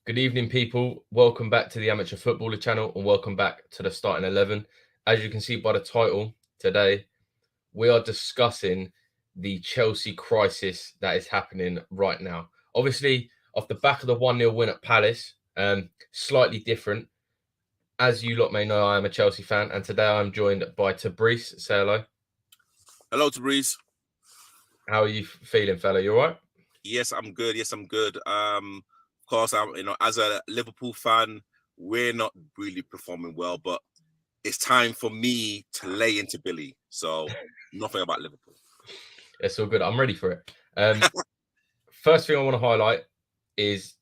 Good evening, people. Welcome back to the Amateur Footballer channel and welcome back to the Starting 11. As you can see by the title, today we are discussing the Chelsea crisis that is happening right now. Obviously, off the back of the 1-0 win at Palace, slightly different. As you lot may know, I am a Chelsea fan, and today I'm joined by Tabrice. Say hello. Hello, Tabrice. How are you feeling, fella? You all right? Yes, I'm good. Of course, as a Liverpool fan, we're not really performing well, but it's time for me to lay into Billy. So nothing about Liverpool. It's all good. I'm ready for it. First thing I want to highlight is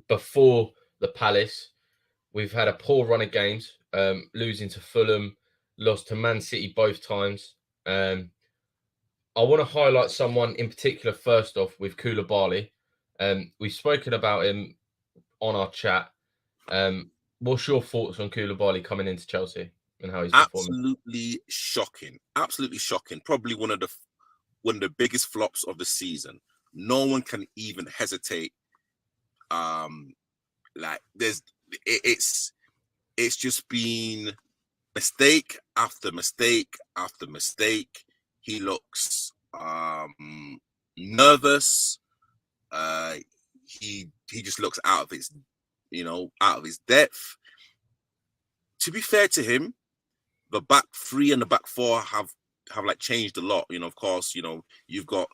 before the Palace, we've had a poor run of games, losing to Fulham, lost to Man City both times. I want to highlight someone in particular first off with Koulibaly. We've spoken about him on our chat. What's your thoughts on Koulibaly coming into Chelsea and how he's performing? Absolutely shocking. Probably one of the biggest flops of the season. No one can even hesitate. It's just been mistake after mistake after mistake. He looks nervous. He just looks out of his depth. To be fair to him, the back three and the back four have changed a lot. Of course, you've got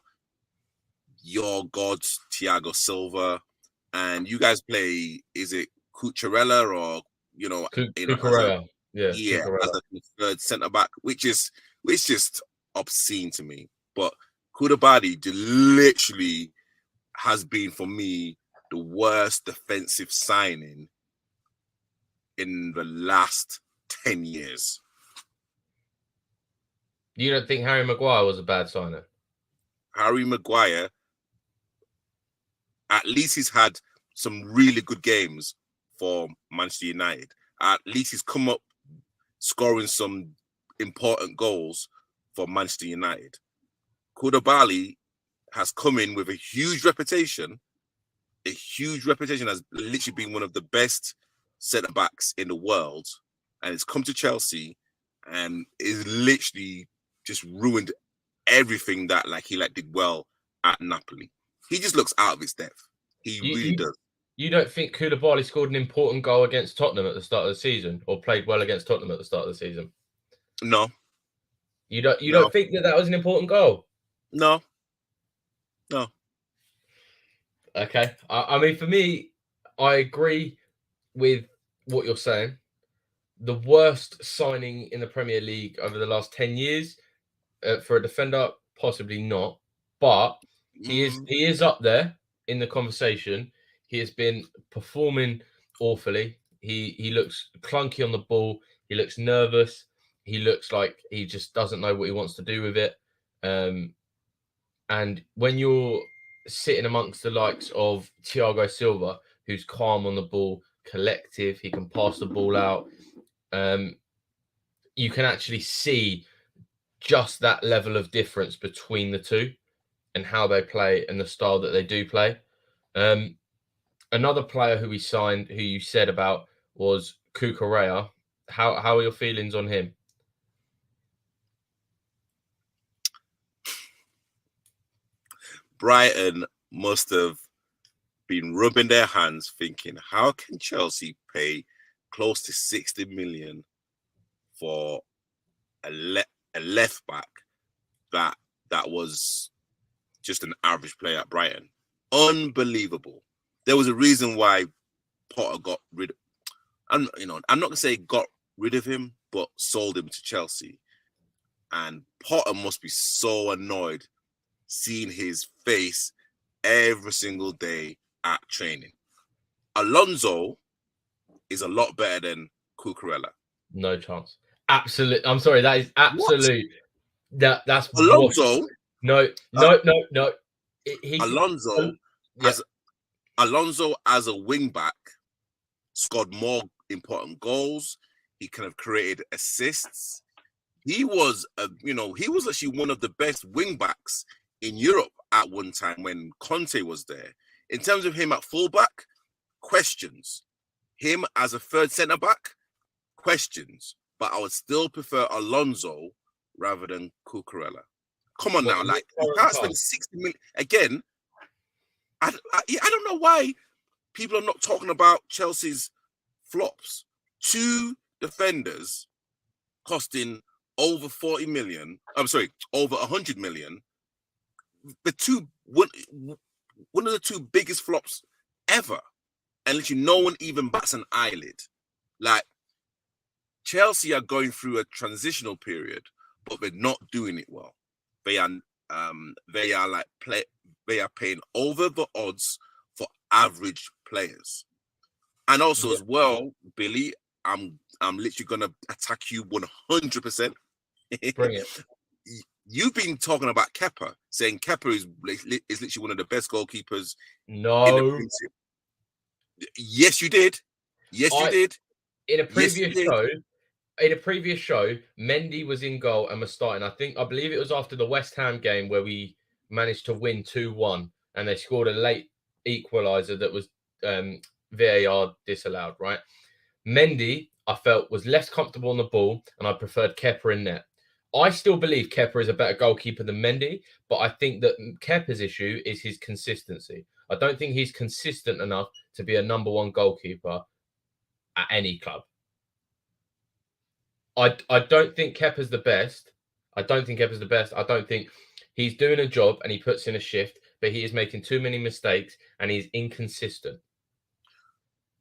your gods, Thiago Silva, and you guys play. Is it Cucurella or Cucurella? As a third centre back, which is just obscene to me. But Koulibaly literally has been for me the worst defensive signing in the last 10 years. You don't think Harry Maguire was a bad signer? Harry Maguire, at least he's had some really good games for Manchester United. At least he's come up scoring some important goals for Manchester United. Koulibaly has come in with a huge reputation as literally being one of the best centre-backs in the world, and it's come to Chelsea and is literally just ruined everything that he did well at Napoli. He just looks out of his depth. He really does. You don't think Koulibaly scored an important goal against Tottenham at the start of the season, or played well against Tottenham at the start of the season? No. You don't think that was an important goal? No. Okay. I mean, for me, I agree with what you're saying. The worst signing in the Premier League over the last 10 years for a defender, possibly not, but he is up there in the conversation. He has been performing awfully. He looks clunky on the ball. He looks nervous. He looks like he just doesn't know what he wants to do with it. And when you're sitting amongst the likes of Thiago Silva, who's calm on the ball, collective, he can pass the ball out. You can actually see just that level of difference between the two and how they play and the style that they do play. Another player who we signed, who you said about, was Cucurella. How are your feelings on him? Brighton must have been rubbing their hands thinking, how can Chelsea pay close to 60 million for a left back that was just an average player at Brighton? Unbelievable. There was a reason why Potter got rid of, I'm not gonna say got rid of him, but sold him to Chelsea. And Potter must be so annoyed seeing his face every single day at training. Alonso is a lot better than Cucurella. No chance. Absolute. I'm sorry. That is absolute. That's Alonso. No. Alonso as a wing back scored more important goals. He kind of created assists. He was actually one of the best wing backs in Europe at one time when Conte was there. In terms of him at fullback, questions. Him as a third centre back, questions. But I would still prefer Alonso rather than Cucurella. Come on now, like you can't spend 60 million again. I don't know why people are not talking about Chelsea's flops. 2 defenders costing over 40 million. I'm sorry, over 100 million. One of the 2 biggest flops ever, and literally no one even bats an eyelid. Like Chelsea are going through a transitional period, but they're not doing it well. They are paying over the odds for average players. And also as well, Billy, I'm literally gonna attack you 100%. Bring it. You've been talking about Kepa, saying Kepa is literally one of the best goalkeepers. No. In the Premiership. Yes, you did. Yes, you did. In a previous show, Mendy was in goal and was starting. I believe it was after the West Ham game where we managed to win 2-1, and they scored a late equaliser that was VAR disallowed. Right, Mendy, I felt, was less comfortable on the ball, and I preferred Kepa in net. I still believe Kepa is a better goalkeeper than Mendy, but I think that Kepa's issue is his consistency. I don't think he's consistent enough to be a number 1 goalkeeper at any club. I don't think Kepa's the best. I don't think he's doing a job and he puts in a shift, but he is making too many mistakes and he's inconsistent.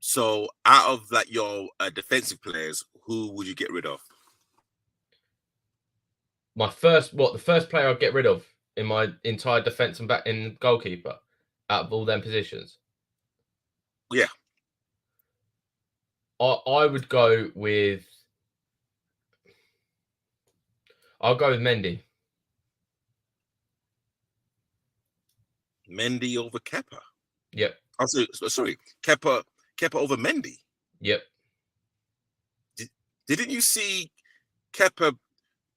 So out of like your defensive players, who would you get rid of? The first player I'd get rid of in my entire defense and back in goalkeeper out of all them positions? Yeah. I would go with Mendy. Mendy over Kepa. Yep. Oh, sorry, Kepa over Mendy. Yep. Didn't you see Kepa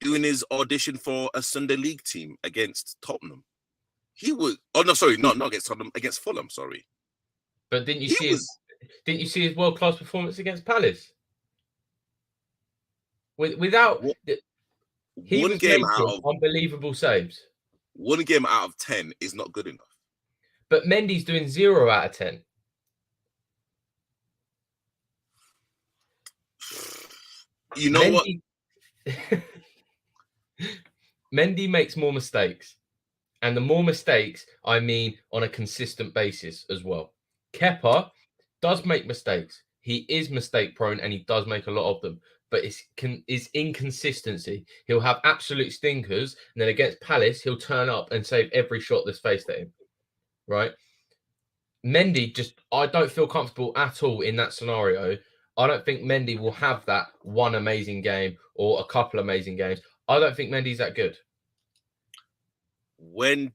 doing his audition for a Sunday League team against Tottenham? He was. Oh no, sorry, not against Tottenham, against Fulham. Sorry. But didn't you see his world-class performance against Palace? Without he one was game making out of unbelievable saves. 1 game out of 10 is not good enough. But Mendy's doing 0 out of 10. You know what? Mendy makes more mistakes. And the more mistakes, I mean on a consistent basis as well. Kepa does make mistakes. He is mistake prone and he does make a lot of them. But it's inconsistency. He'll have absolute stinkers. And then against Palace, he'll turn up and save every shot that's faced at him. Right? Mendy, I don't feel comfortable at all in that scenario. I don't think Mendy will have that one amazing game or a couple amazing games. I don't think Mendy's that good. When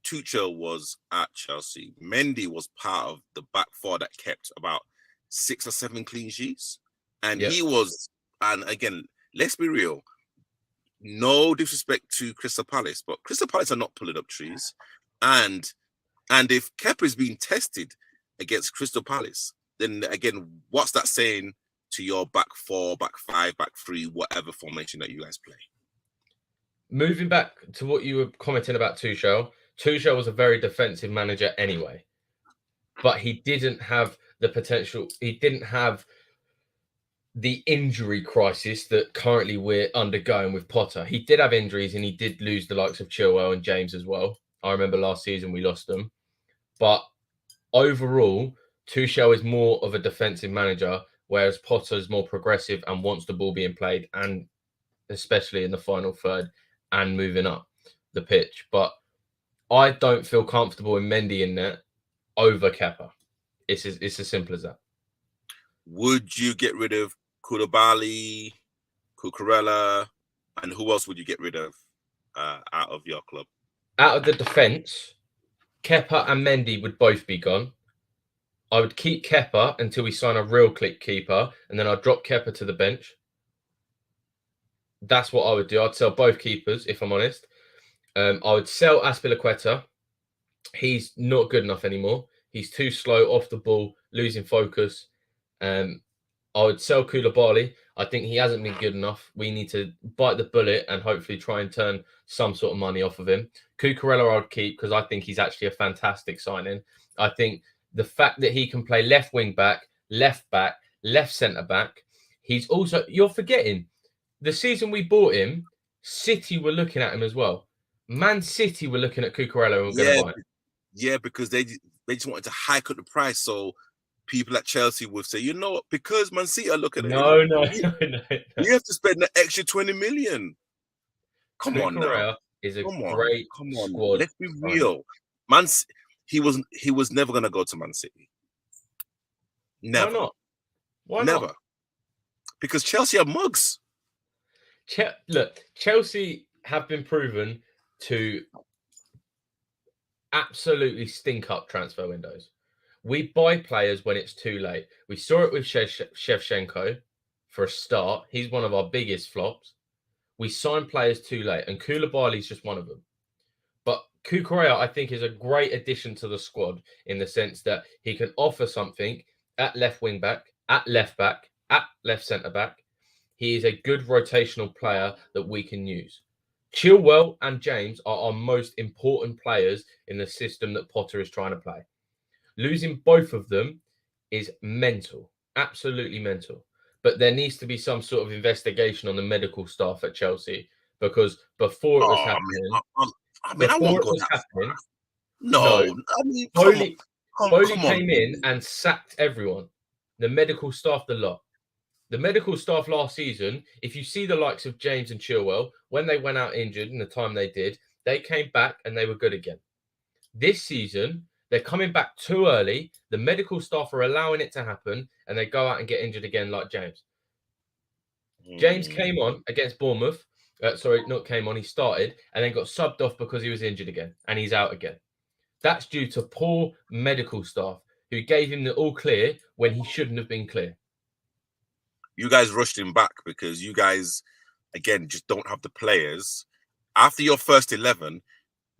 Tuchel was at Chelsea, Mendy was part of the back 4 that kept about 6 or 7 clean sheets. And he was, and again, let's be real, no disrespect to Crystal Palace, but Crystal Palace are not pulling up trees. And if Kepa is being tested against Crystal Palace, then again, what's that saying to your back 4, back 5, back 3, whatever formation that you guys play? Moving back to what you were commenting about Tuchel was a very defensive manager anyway, but he didn't have the potential. He didn't have the injury crisis that currently we're undergoing with Potter. He did have injuries and he did lose the likes of Chilwell and James as well. I remember last season we lost them. But overall, Tuchel is more of a defensive manager, whereas Potter is more progressive and wants the ball being played, and especially in the final third and moving up the pitch. But I don't feel comfortable in Mendy in net over Kepa. It's as simple as that. Would you get rid of Koulibaly, Cucurella, and who else would you get rid of out of your club? Out of the defence, Kepa and Mendy would both be gone. I would keep Kepa until we sign a real click keeper, and then I'd drop Kepa to the bench. That's what I would do. I'd sell both keepers, if I'm honest. I would sell Azpilicueta. He's not good enough anymore. He's too slow off the ball, losing focus. I would sell Koulibaly. I think he hasn't been good enough. We need to bite the bullet and hopefully try and turn some sort of money off of him. Cucurella I'd keep because I think he's actually a fantastic signing. I think the fact that he can play left wing back, left centre back. He's also, you're forgetting, the season we bought him, City were looking at him as well. Man City were looking at Cucurella and were going to buy him. Yeah, because they just wanted to hike up the price so people at Chelsea would say, you know what, because Man City are looking at No. You have to spend the extra 20 million. Come on now. Is a great squad. Let's be real. He was never gonna go to Man City. Never. Why not? Never. Because Chelsea are mugs. Look, Chelsea have been proven to absolutely stink up transfer windows. We buy players when it's too late. We saw it with Shevchenko for a start. He's one of our biggest flops. We sign players too late, and Koulibaly is just one of them. But Cucurella, I think, is a great addition to the squad in the sense that he can offer something at left wing back, at left back, at left centre back. He is a good rotational player that we can use. Chilwell and James are our most important players in the system that Potter is trying to play. Losing both of them is mental, absolutely mental. But there needs to be some sort of investigation on the medical staff at Chelsea because before it was happening, I won't go that far. No. I mean, Bowley came in and sacked everyone, the medical staff, the lot. The medical staff last season, if you see the likes of James and Chilwell, when they went out injured in the time they did, they came back and they were good again. This season, they're coming back too early. The medical staff are allowing it to happen, and they go out and get injured again like James. James came on against Bournemouth. He started and then got subbed off because he was injured again, and he's out again. That's due to poor medical staff who gave him the all clear when he shouldn't have been clear. You guys rushed him back because you guys, again, just don't have the players. After your first 11,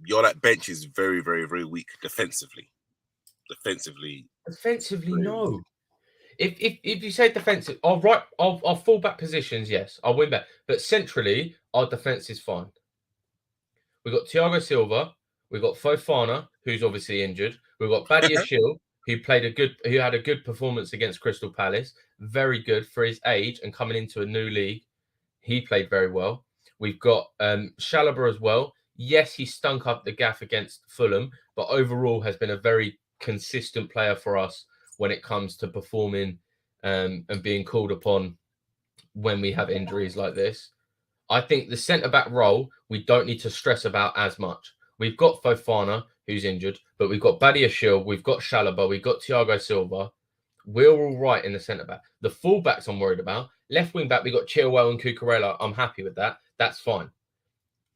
your bench is very, very, very weak defensively. Defensively, no. If you say defensive, our fullback positions, yes, I'll win back. But centrally, our defense is fine. We've got Thiago Silva, we've got Fofana, who's obviously injured. We've got Badiashile, who had a good performance against Crystal Palace. Very good for his age and coming into a new league. He played very well. We've got Chalobah as well. Yes, he stunk up the gaff against Fulham, but overall has been a very consistent player for us when it comes to performing and being called upon when we have injuries like this. I think the centre-back role, we don't need to stress about as much. We've got Fofana, who's injured, but we've got Badiashile, we've got Chalobah, we've got Thiago Silva. We're all right in the centre-back. The full-backs I'm worried about. Left wing-back, we've got Chilwell and Cucurella. I'm happy with that. That's fine.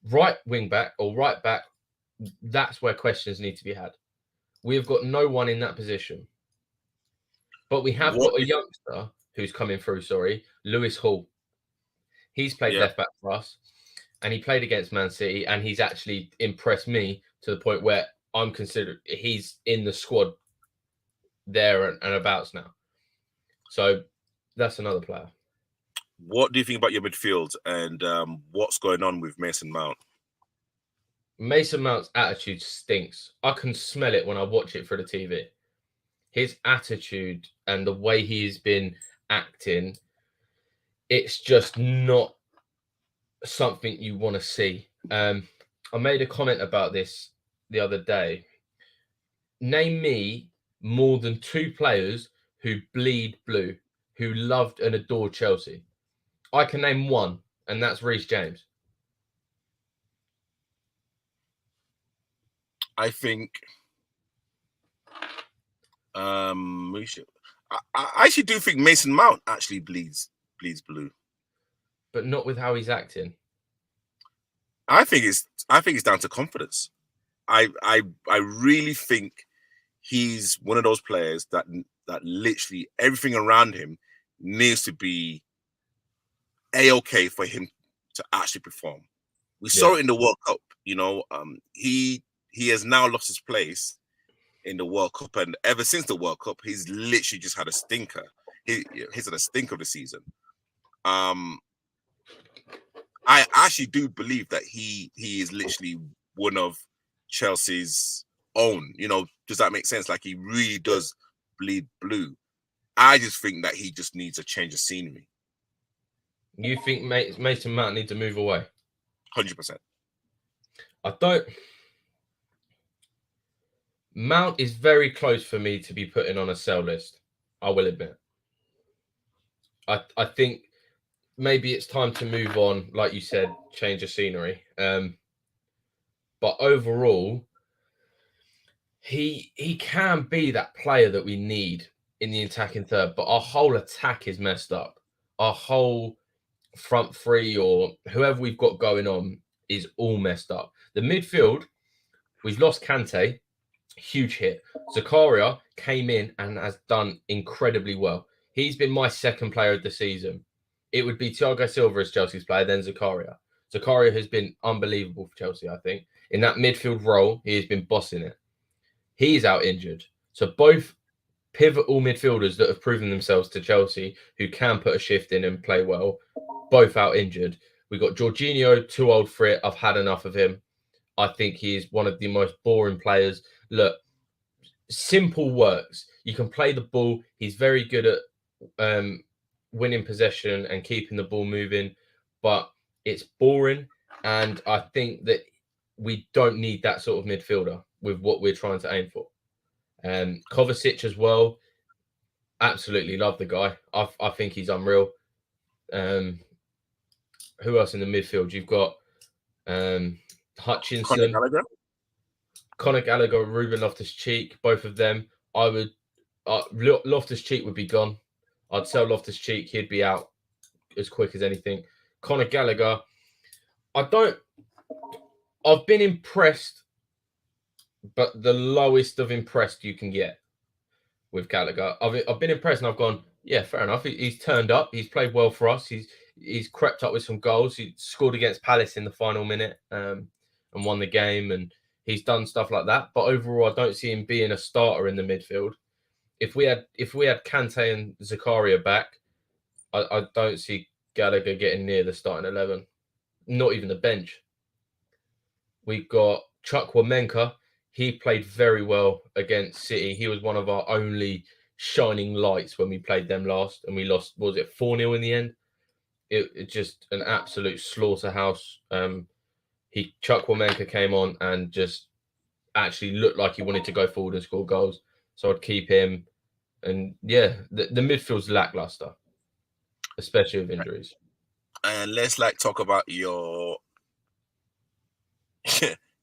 Right wing-back or right-back, that's where questions need to be had. We've got no one in that position. But we have got a youngster who's coming through, Lewis Hall. He's played left back for us, and he played against Man City, and he's actually impressed me to the point where I'm considered he's in the squad there and abouts now. So that's another player. What do you think about your midfield and what's going on with Mason Mount? Mason Mount's attitude stinks. I can smell it when I watch it for the TV. His attitude and the way he's been acting, it's just not something you want to see. I made a comment about this the other day. Name me more than 2 players who bleed blue, who loved and adored Chelsea. I can name one, and that's Reece James. I think I actually do think Mason Mount actually bleeds blue, but not with how he's acting. I think it's down to confidence. I really think he's one of those players that literally everything around him needs to be A-okay for him to actually perform. We saw it in the World Cup. He has now lost his place in the World Cup, and ever since the World Cup, he's literally just had a stinker. He's had a stink of the season. I actually do believe that he is literally one of Chelsea's own. You know, does that make sense? Like, he really does bleed blue. I just think that he just needs a change of scenery. You think Mason Mount needs to move away? 100%. I don't. Mount is very close for me to be putting on a sell list. I will admit. I think maybe it's time to move on, like you said, change of scenery. But overall, he can be that player that we need in the attacking third. But our whole attack is messed up. Our whole front three or whoever we've got going on is all messed up. The midfield, we've lost Kante, huge hit. Zakaria came in and has done incredibly well. He's been my second player of the season. It would be Thiago Silva as Chelsea's player, then Zakaria. Zakaria has been unbelievable for Chelsea, I think. In that midfield role, he has been bossing it. He's out injured. So both pivotal midfielders that have proven themselves to Chelsea, who can put a shift in and play well, both out injured. We've got Jorginho, too old for it. I've had enough of him. I think he is one of the most boring players. Look, simple works. You can play the ball. He's very good at winning possession and keeping the ball moving, but it's boring. And I think that we don't need that sort of midfielder with what we're trying to aim for. Kovacic as well. Absolutely love the guy. I think he's unreal. Who else in the midfield? You've got Hutchinson, Conor Gallagher, Ruben Loftus-Cheek. Both of them. I would. Loftus-Cheek would be gone. I'd sell Loftus-Cheek. He'd be out as quick as anything. Conor Gallagher. I've been impressed, but the lowest of impressed you can get with Gallagher. I've been impressed and I've gone, yeah, fair enough. He's turned up. He's played well for us. He's crept up with some goals. He scored against Palace in the final minute and won the game. And he's done stuff like that. But overall, I don't see him being a starter in the midfield. If we had Kante and Zakaria back, I don't see Gallagher getting near the starting 11. Not even the bench. We've got Chukwuemeka. He played very well against City. He was one of our only shining lights when we played them last, and we lost. Was it 4-0 in the end? It just an absolute slaughterhouse. Chukwuemeka came on and just actually looked like he wanted to go forward and score goals. So I'd keep him. And yeah, the midfield's lackluster, especially with injuries. And let's talk about your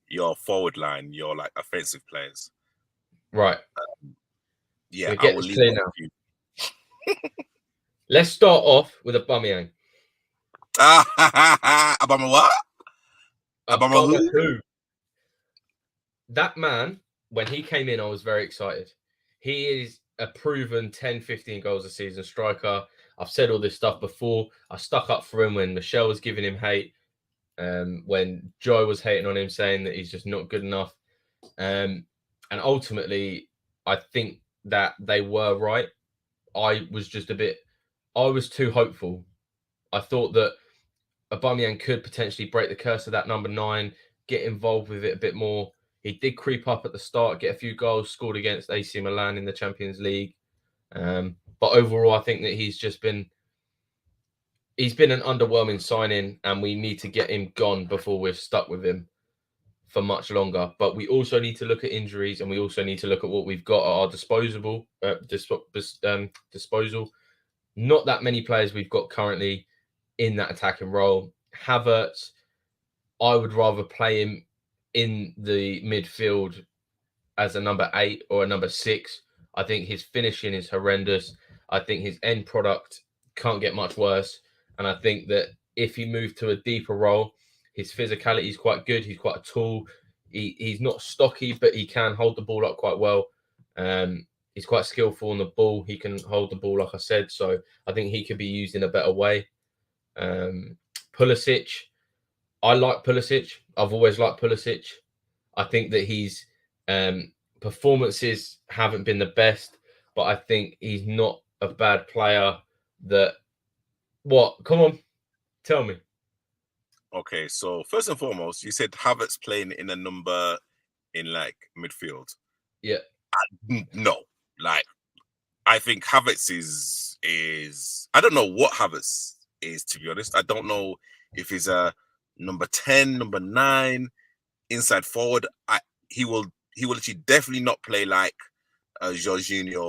your forward line, your offensive players. Right. Yeah, I will leave it with you. Let's start off with Aubameyang. Aubameyang what? Aubameyang who? That man, when he came in, I was very excited. He is a proven 10, 15 goals a season striker. I've said all this stuff before. I stuck up for him when Michelle was giving him hate. When Joe was hating on him, saying that he's just not good enough. And ultimately, I think that they were right. I was too hopeful. I thought that Aubameyang could potentially break the curse of that number 9, get involved with it a bit more. He did creep up at the start, get a few goals, scored against AC Milan in the Champions League. But overall, I think that he's been an underwhelming signing, and we need to get him gone before we're stuck with him for much longer. But we also need to look at injuries, and we also need to look at what we've got at our disposal. Not that many players we've got currently in that attacking role. Havertz, I would rather play him in the midfield as a number 8 or a number 6. I think his finishing is horrendous. I think his end product can't get much worse. And I think that if he moved to a deeper role, his physicality is quite good. He's quite tall. He's not stocky, but he can hold the ball up quite well. He's quite skillful on the ball. He can hold the ball, like I said. So I think he could be used in a better way. Pulisic, I like Pulisic. I've always liked Pulisic. I think that he's performances haven't been the best, but I think he's not a bad player. What? Come on, tell me. Okay, so first and foremost, you said Havertz playing in a number in like midfield. Yeah. No, like I think Havertz is I don't know what Havertz is, to be honest. I don't know if he's a number 10, number 9, inside forward. He will actually definitely not play like a Jorginho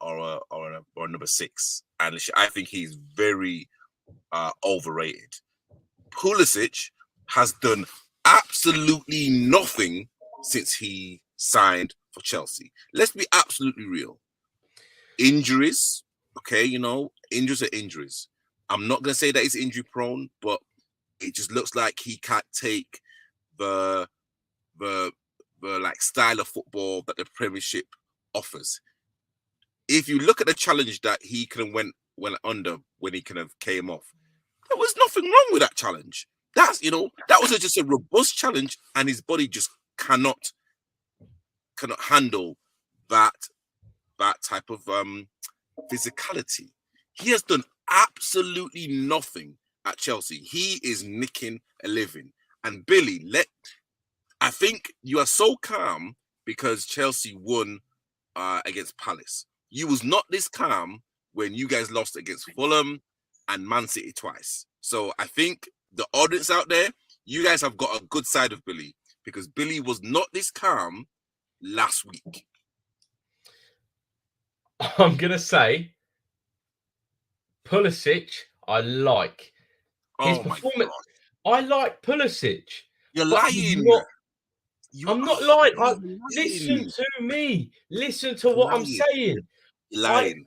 or a number 6. And I think he's very overrated. Pulisic has done absolutely nothing since he signed for Chelsea. Let's be absolutely real. Injuries, okay, injuries are injuries. I'm not going to say that he's injury prone, but it just looks like he can't take the like style of football that the Premiership offers. If you look at the challenge that he kind of went under when he kind of came off, there was nothing wrong with that challenge. That was just a robust challenge, and his body just cannot handle that type of physicality. He has done absolutely nothing at Chelsea. He is nicking a living. And Billy, I think you are so calm because Chelsea won against Palace. You was not this calm when you guys lost against Fulham and Man City twice. So I think the audience out there, you guys have got a good side of Billy, because Billy was not this calm last week. I'm going to say Pulisic, I like. His performance. I like Pulisic. You're lying. I'm not lying. Listen to me. Listen to what I'm saying. You're lying.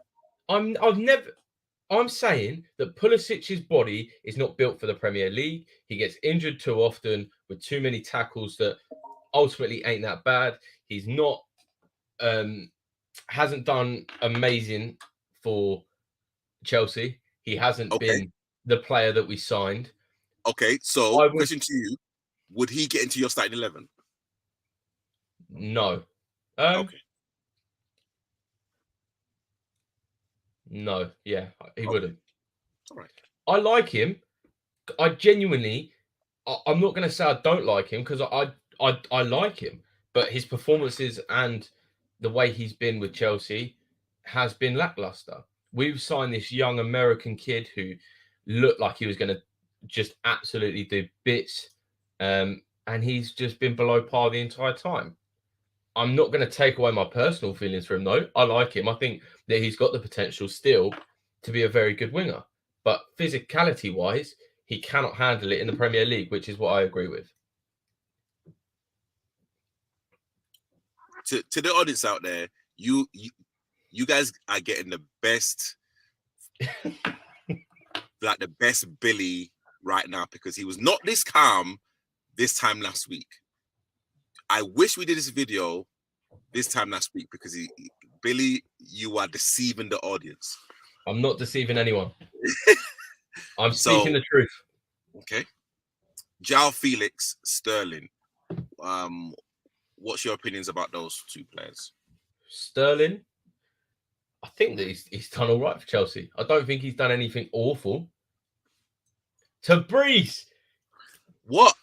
I'm saying that Pulisic's body is not built for the Premier League. He gets injured too often with too many tackles that ultimately ain't that bad. He's not hasn't done amazing for Chelsea. He hasn't been the player that we signed. Okay, so question to you: would he get into your starting 11? No. Okay. No, yeah, he wouldn't. All right. I like him. I genuinely, I'm not going to say I don't like him, because I like him, but his performances and the way he's been with Chelsea has been lackluster. We've signed this young American kid who looked like he was going to just absolutely do bits, and he's just been below par the entire time. I'm not going to take away my personal feelings for him, though. I like him. I think that he's got the potential still to be a very good winger. But physicality-wise, he cannot handle it in the Premier League, which is what I agree with. To the audience out there, you guys are getting the best, like the best Billy right now, because he was not this calm this time last week. I wish we did this video this time last week, because Billy, you are deceiving the audience. I'm not deceiving anyone. I'm speaking the truth. Okay. João Felix, Sterling. What's your opinions about those two players? Sterling, I think that he's done all right for Chelsea. I don't think he's done anything awful. Tabriz. What?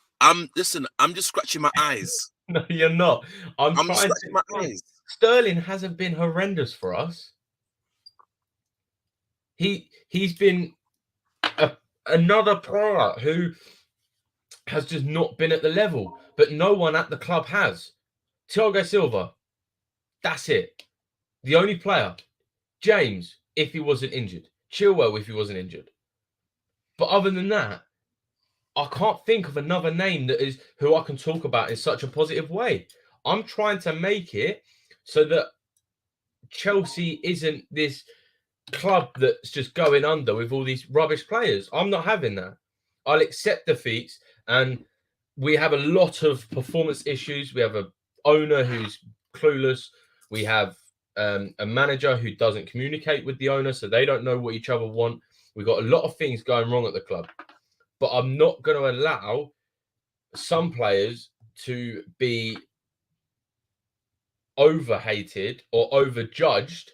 Listen, I'm just scratching my eyes. No, you're not. I'm trying scratching my eyes. Sterling hasn't been horrendous for us. He's been another player who has just not been at the level, but no one at the club has. Thiago Silva, that's it. The only player. James, if he wasn't injured. Chilwell, if he wasn't injured. But other than that, I can't think of another name that is who I can talk about in such a positive way. I'm trying to make it so that Chelsea isn't this club that's just going under with all these rubbish players. I'm not having that. I'll accept defeats, and we have a lot of performance issues. We have an owner who's clueless. We have a manager who doesn't communicate with the owner, so they don't know what each other want. We've got a lot of things going wrong at the club. But I'm not going to allow some players to be overhated or overjudged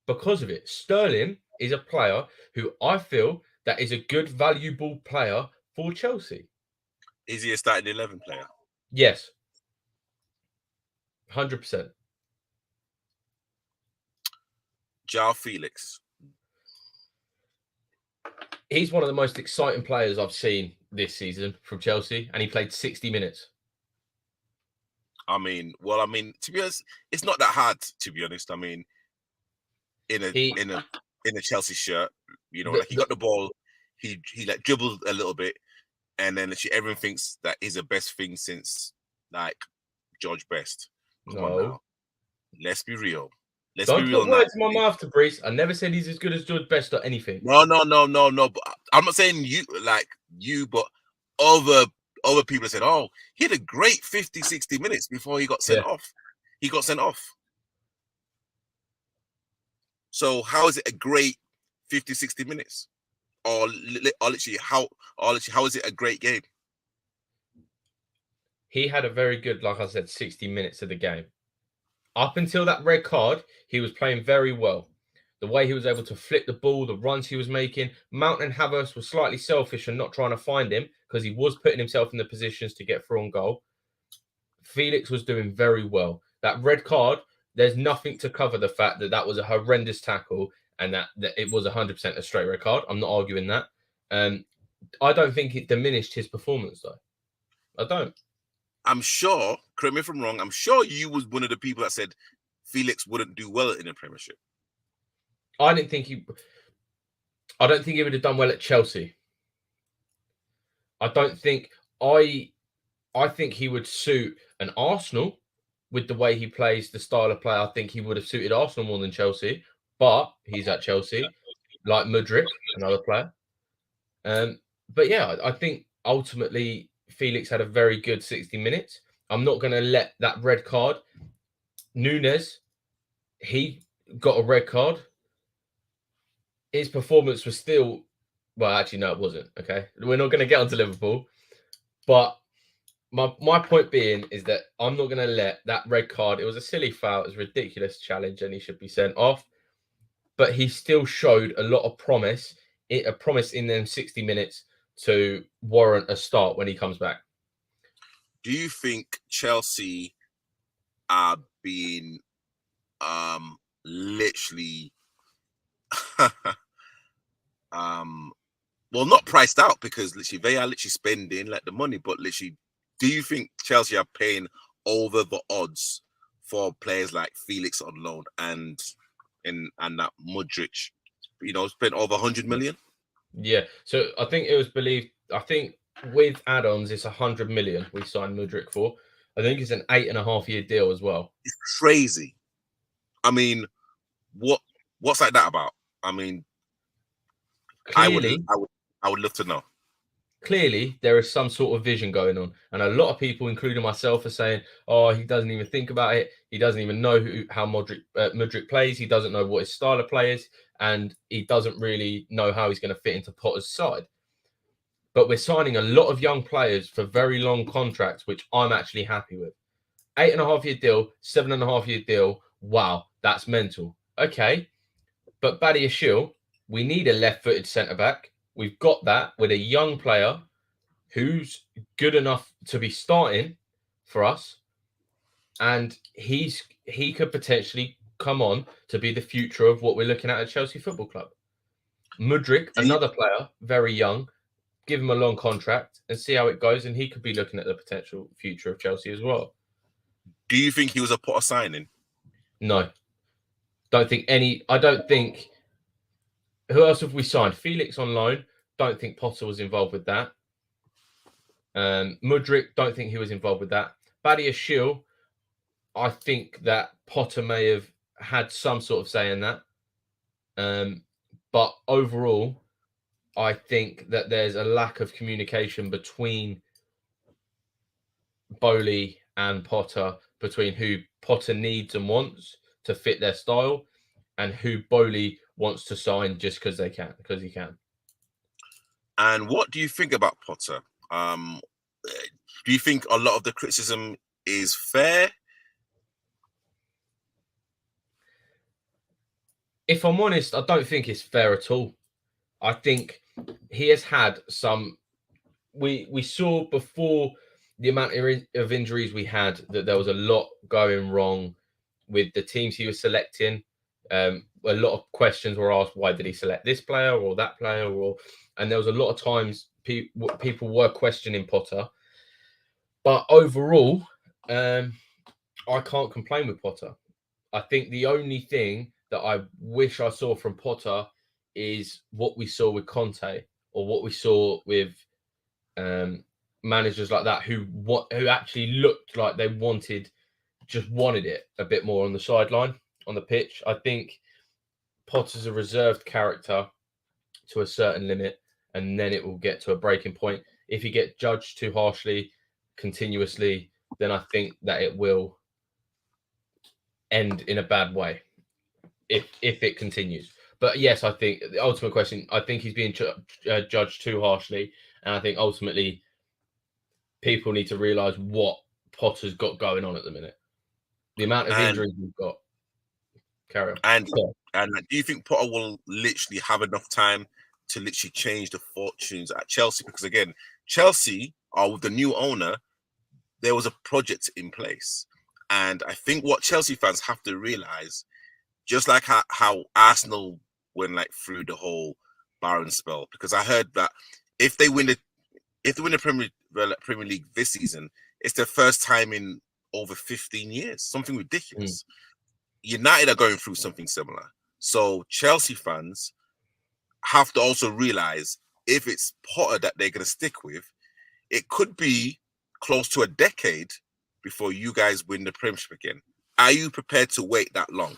because of it. Sterling is a player who I feel that is a good, valuable player for Chelsea. Is he a starting 11 player? Yes, 100%. João Felix. He's one of the most exciting players I've seen this season from Chelsea, and he played 60 minutes. I mean, to be honest, it's not that hard. To be honest, I mean, in a Chelsea shirt, like he got the ball, he like dribbled a little bit, and then actually everyone thinks that is the best thing since like George Best. Come on now, let's be real. Don't put words in my mouth, Fabrice. I never said he's as good as George Best or anything. No. But I'm not saying you, but other people said, oh, he had a great 50, 60 minutes before he got sent off. He got sent off. So how is it a great 50, 60 minutes? Or literally, how is it a great game? He had a very good, like I said, 60 minutes of the game. Up until that red card, he was playing very well. The way he was able to flip the ball, the runs he was making. Mount and Havertz were slightly selfish and not trying to find him because he was putting himself in the positions to get through on goal. Felix was doing very well. That red card, there's nothing to cover the fact that that was a horrendous tackle and that it was 100% a straight red card. I'm not arguing that. I don't think it diminished his performance, though. I don't. I'm sure, correct me if I'm wrong, I'm sure you was one of the people that said Felix wouldn't do well in the Premiership. I don't think he would have done well at Chelsea. I think he would suit an Arsenal with the way he plays, the style of play. I think he would have suited Arsenal more than Chelsea, but he's at Chelsea, like Mudryk, another player. But yeah, I think ultimately Felix had a very good 60 minutes. I'm not going to let that red card. Nunes, he got a red card. His performance was still, well, actually, no, it wasn't. Okay. We're not going to get onto Liverpool. But my point being is that I'm not going to let that red card, it was a silly foul, it was a ridiculous challenge, and he should be sent off. But he still showed a lot of promise in them 60 minutes to warrant a start when he comes back. Do you think Chelsea are being literally well, not priced out, because literally they are literally spending like the money, but literally, do you think Chelsea are paying over the odds for players like Felix on loan and that Mudryk, spent over 100 million? Yeah, so I think it was believed, with add-ons, it's 100 million we signed Mudryk for. I think it's an 8.5-year deal as well. It's crazy. I mean, what's like that about? I mean, clearly, I would love to know. Clearly, there is some sort of vision going on, and a lot of people, including myself, are saying, "Oh, he doesn't even think about it. He doesn't even know how Mudryk plays. He doesn't know what his style of play is, and he doesn't really know how he's going to fit into Potter's side." But we're signing a lot of young players for very long contracts, which I'm actually happy with. 8.5-year deal, 7.5-year deal. Wow, that's mental. Okay, but Badiashile, we need a left-footed centre back. We've got that with a young player who's good enough to be starting for us, and he could potentially come on to be the future of what we're looking at Chelsea Football Club. Mudryk, another player, very young. Give him a long contract and see how it goes, and he could be looking at the potential future of Chelsea as well. Do you think he was a Potter signing? No. I don't think. Who else have we signed? Felix on loan. Don't think Potter was involved with that. Mudryk, don't think he was involved with that. Badiashile, I think that Potter may have had some sort of say in that. But overall, I think that there's a lack of communication between Boehly and Potter, between who Potter needs and wants to fit their style and who Boehly wants to sign just because he can. And what do you think about Potter? Do you think a lot of the criticism is fair? if I'm honest, I don't think it's fair at all. I think he has had some. We saw before the amount of injuries we had that there was a lot going wrong with the teams he was selecting. A lot of questions were asked: why did he select this player or that player? And there was a lot of times people were questioning Potter. But overall, I can't complain with Potter. I think the only thing that I wish I saw from Potter is what we saw with Conte or what we saw with managers like that who actually looked like they wanted it a bit more on the sideline, on the pitch. I think Potter's a reserved character to a certain limit, and then it will get to a breaking point. If he gets judged too harshly, continuously, then I think that it will end in a bad way if it continues. But yes, I think the ultimate question, I think he's being judged too harshly, and I think ultimately people need to realise what Potter's got going on at the minute. The amount of injuries we've got. Carry on. And do you think Potter will literally have enough time to literally change the fortunes at Chelsea? Because again, Chelsea are with the new owner. There was a project in place, and I think what Chelsea fans have to realise, just like how Arsenal went like through the whole Barron spell, because I heard that if they win the Premier League this season, it's their first time in over 15 years, something ridiculous. United are going through something similar. So Chelsea fans have to also realize if it's Potter that they're going to stick with, it could be close to a decade before you guys win the Premiership again. Are you prepared to wait that long?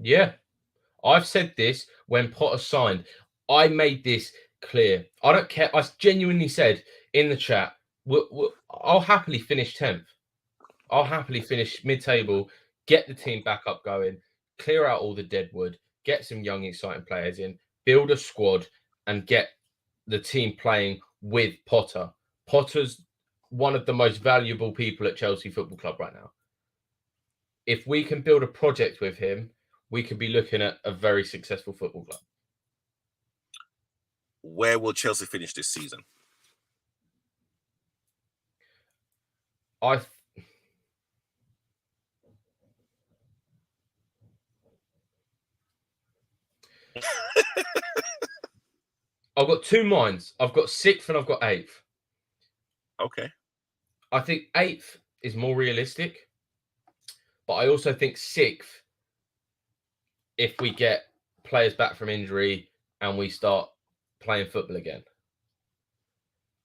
Yeah. I've said this when Potter signed. I made this clear. I don't care. I genuinely said in the chat, I'll happily finish 10th. I'll happily finish mid-table, get the team back up going, clear out all the deadwood, get some young, exciting players in, build a squad, and get the team playing with Potter. Potter's one of the most valuable people at Chelsea Football Club right now. If we can build a project with him, we could be looking at a very successful football club. Where will Chelsea finish this season? I've got two minds. I've got 6th and I've got 8th. Okay. I think 8th is more realistic, but I also think 6th, if we get players back from injury and we start playing football again.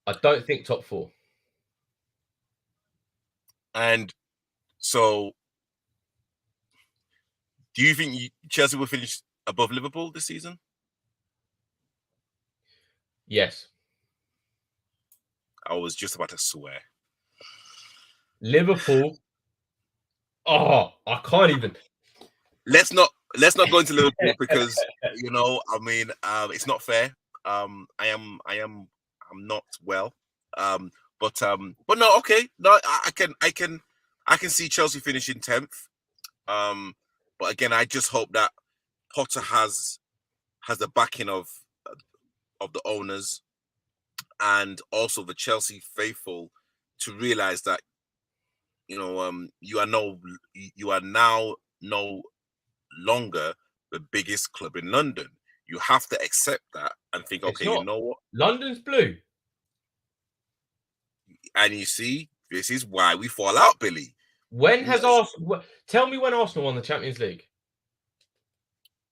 I don't think top 4. And so, do you think Chelsea will finish above Liverpool this season? Yes. I was just about to swear. Liverpool. Oh, I can't even. Let's not go into Liverpool because it's not fair. I'm not well. But no, okay. No, I can see Chelsea finishing 10th. But again, I just hope that Potter has the backing of the owners and also the Chelsea faithful to realize that you are now no longer the biggest club in London. You have to accept that and think, okay, you know what? London's blue. And you see, this is why we fall out, Billy. When has Arsenal? Tell me when Arsenal won the Champions League.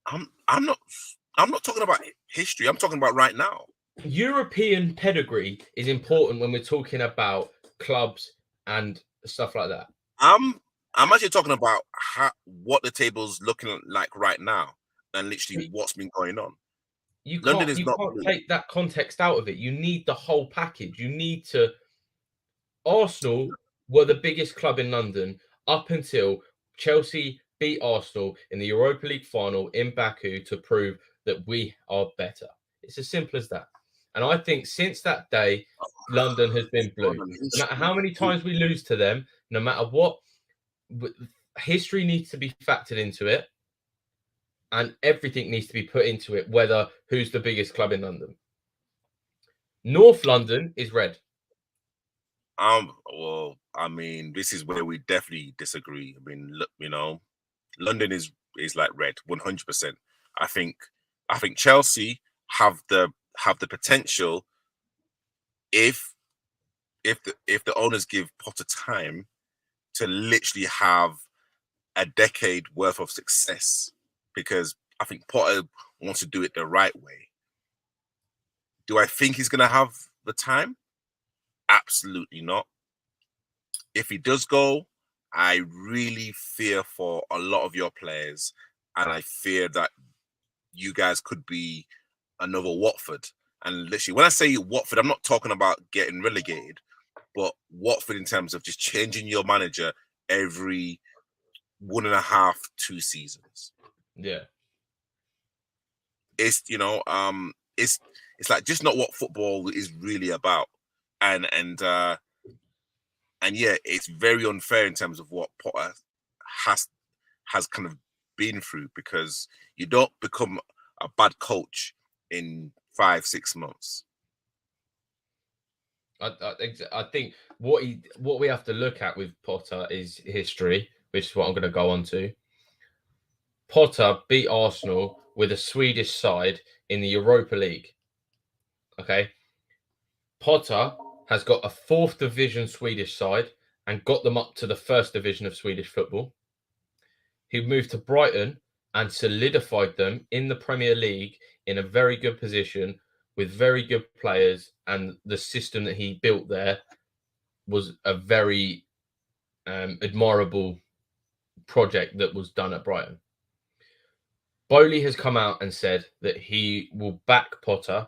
I'm not talking about history. I'm talking about right now. European pedigree is important when we're talking about clubs and stuff like that. I'm actually talking about what the table's looking like right now and literally what's been going on. You can't take that context out of it. You need the whole package. You need to. Arsenal were the biggest club in London up until Chelsea beat Arsenal in the Europa League final in Baku to prove that we are better. It's as simple as that. And I think since that day, London has been blue. No matter how many times we lose to them, no matter what, history needs to be factored into it. and everything needs to be put into it, whether who's the biggest club in London. North London is red. Well, I mean, this is where we definitely disagree. I mean, look, London is like red, 100%. I think Chelsea have the potential if the owners give Potter time to literally have a decade worth of success, because I think Potter wants to do it the right way. Do I think he's going to have the time? Absolutely not. If he does go, I really fear for a lot of your players, and I fear that you guys could be another Watford. And literally, when I say Watford, I'm not talking about getting relegated, but Watford in terms of just changing your manager every 1.5, 2 seasons. Yeah. It's it's like just not what football is really about. And yeah, it's very unfair in terms of what Potter has kind of been through, because you don't become a bad coach in 5-6 months. I think what we have to look at with Potter is history, which is what I'm going to go on to. Potter beat Arsenal with a Swedish side in the Europa League. Okay. Potter has got a 4th division Swedish side and got them up to the 1st division of Swedish football. He moved to Brighton and solidified them in the Premier League in a very good position with very good players, and the system that he built there was a very admirable project that was done at Brighton. Bowley has come out and said that he will back Potter,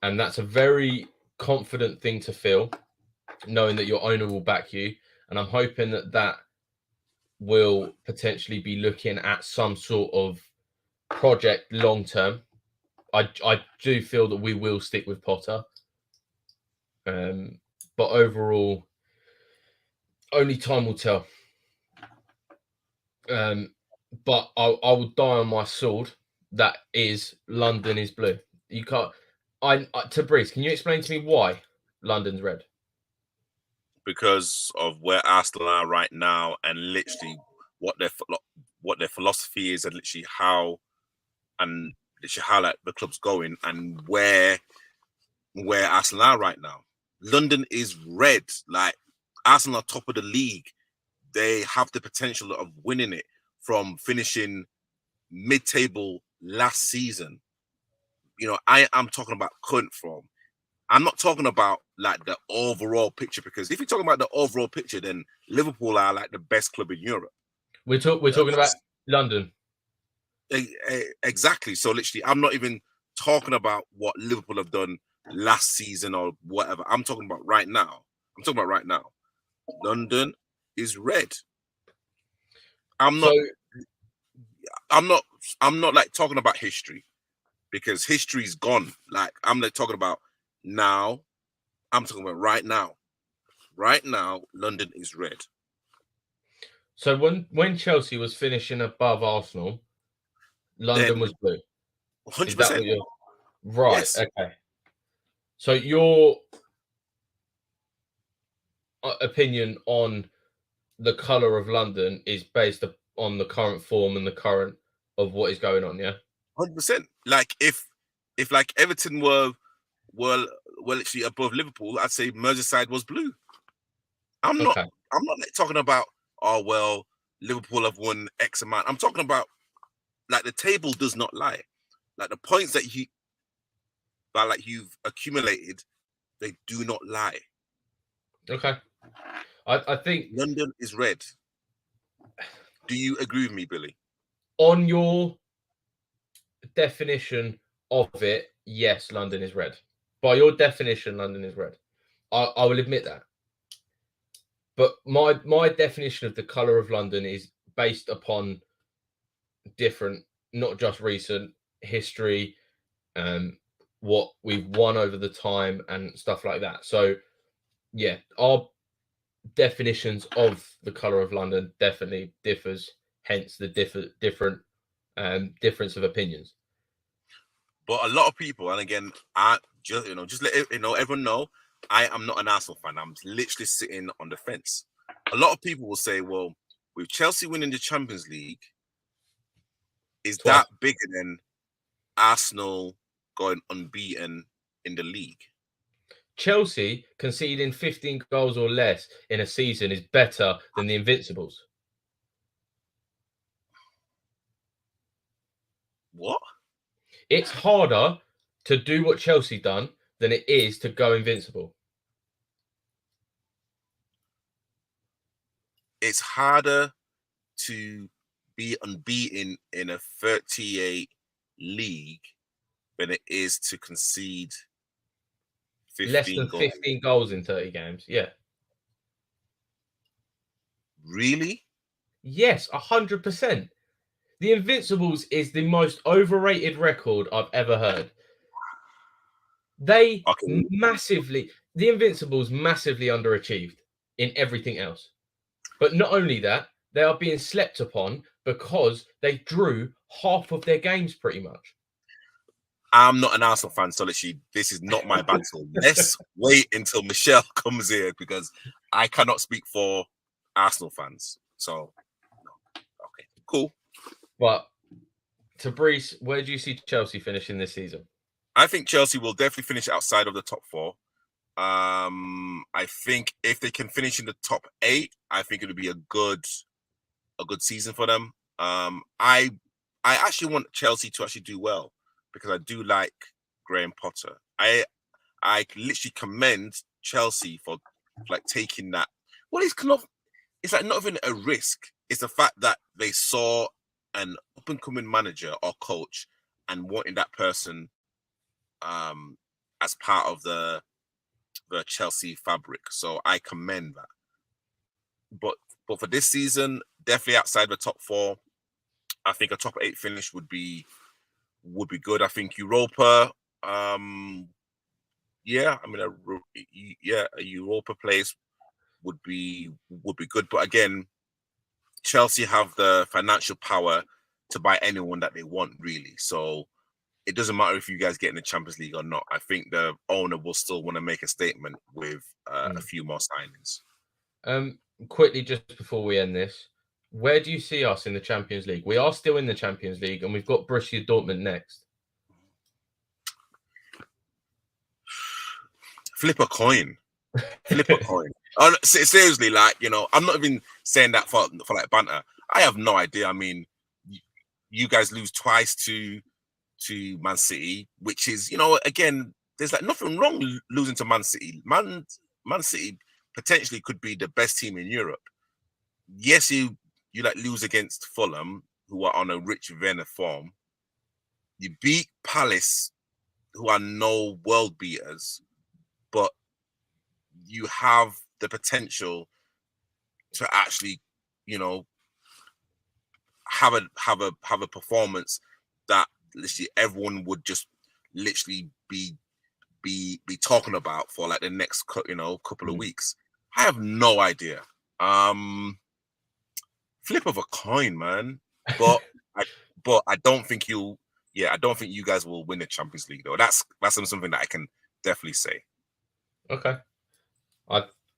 and that's a very confident thing to feel, knowing that your owner will back you. And I'm hoping that will potentially be looking at some sort of project long term. I do feel that we will stick with Potter, but overall, only time will tell. But I will die on my sword. That is, London is blue. You can't. Tabriz, can you explain to me why London's red? Because of where Arsenal are right now, and literally what their philosophy is, and literally how like the club's going, and where Arsenal are right now. London is red. Like, Arsenal are top of the league. They have the potential of winning it from finishing mid-table last season. I am talking about current form. I'm not talking about like the overall picture, because if you're talking about the overall picture, then Liverpool are like the best club in Europe. We're talking about London. Exactly. So literally, I'm not even talking about what Liverpool have done last season or whatever. I'm talking about right now. London is red. I'm not like talking about history, because history's gone. Like, I'm like talking about now. I'm talking about right now. Right now, London is red. So when Chelsea was finishing above Arsenal, London was blue. 100%. Is that what you're right? Yes. Okay. So your opinion on the colour of London is based on the current form and the current of what is going on, yeah? 100%. Like, if like Everton were actually above Liverpool, I'd say Merseyside was blue. I'm not like talking about, oh well, Liverpool have won X amount. I'm talking about, like, the table does not lie. Like, the points that you've accumulated, they do not lie. Okay. I think London is red. Do you agree with me, Billy? On your definition of it, yes, London is red. By your definition, London is red. I will admit that. But my definition of the colour of London is based upon different, not just recent history, what we've won over the time and stuff like that. So yeah, our definitions of the colour of London definitely differs, hence the different difference of opinions. But a lot of people, and again, I just let everyone know, I am not an Arsenal fan. I'm literally sitting on the fence. A lot of people will say, well, with Chelsea winning the Champions League, is that bigger than Arsenal going unbeaten in the league? Chelsea conceding 15 goals or less in a season is better than the Invincibles. What? It's harder to do what Chelsea done than it is to go invincible. It's harder to be unbeaten in a 38 league than it is to concede 15 less than goals. 15 goals in 30 games. Yeah. Really? Yes, 100%. The Invincibles is the most overrated record I've ever heard. The Invincibles massively underachieved in everything else. But not only that, they are being slept upon because they drew half of their games pretty much. I'm not an Arsenal fan, so literally, this is not my battle. Let's wait until Michelle comes here because I cannot speak for Arsenal fans. So, okay, cool. But to Brees, where do you see Chelsea finishing this season? I think Chelsea will definitely finish outside of the top 4. I think if they can finish in the top 8, I think it'll be a good season for them. I actually want Chelsea to actually do well because I do like Graham Potter. I literally commend Chelsea for like taking that. Well, it's like not even a risk. It's the fact that they saw an up and coming manager or coach and wanting that person as part of the Chelsea fabric. So I commend that. But for this season, definitely outside the top 4. I think a top 8 finish would be good. I think Europa, a Europa place would be good. But again, Chelsea have the financial power to buy anyone that they want, really. So it doesn't matter if you guys get in the Champions League or not. I think the owner will still want to make a statement with a few more signings. Quickly, just before we end this, where do you see us in the Champions League? We are still in the Champions League, and we've got Borussia Dortmund next. Flip a coin. Flip a coin. Seriously, like, I'm not even saying that for like banter. I have no idea. I mean, you guys lose twice to Man City, which is, again, there's like nothing wrong losing to Man City. Man City potentially could be the best team in Europe. Yes, you like lose against Fulham, who are on a Rich Venner form. You beat Palace, who are no world beaters, but you have the potential to actually, have a performance that literally everyone would just literally be talking about for like the next couple of weeks. I have no idea. Flip of a coin, man. But I don't think I don't think you guys will win the Champions League though. That's something that I can definitely say. Okay.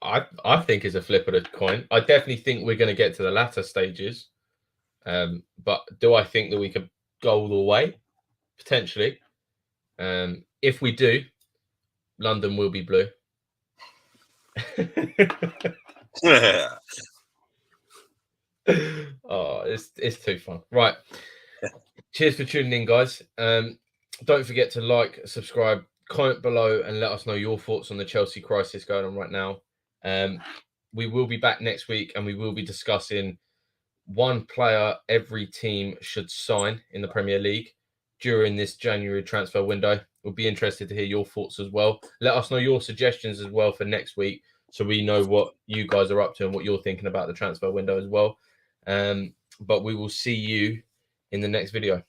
I think it's a flip of the coin. I definitely think we're going to get to the latter stages. But do I think that we could go all the way? Potentially. If we do, London will be blue. Oh, it's too fun. Right. Cheers for tuning in, guys. Don't forget to like, subscribe, comment below, and let us know your thoughts on the Chelsea crisis going on right now. We will be back next week, and we will be discussing one player every team should sign in the Premier League during this January transfer window. We'll be interested to hear your thoughts as well. Let us know your suggestions as well for next week, so we know what you guys are up to and what you're thinking about the transfer window as well. But we will see you in the next video.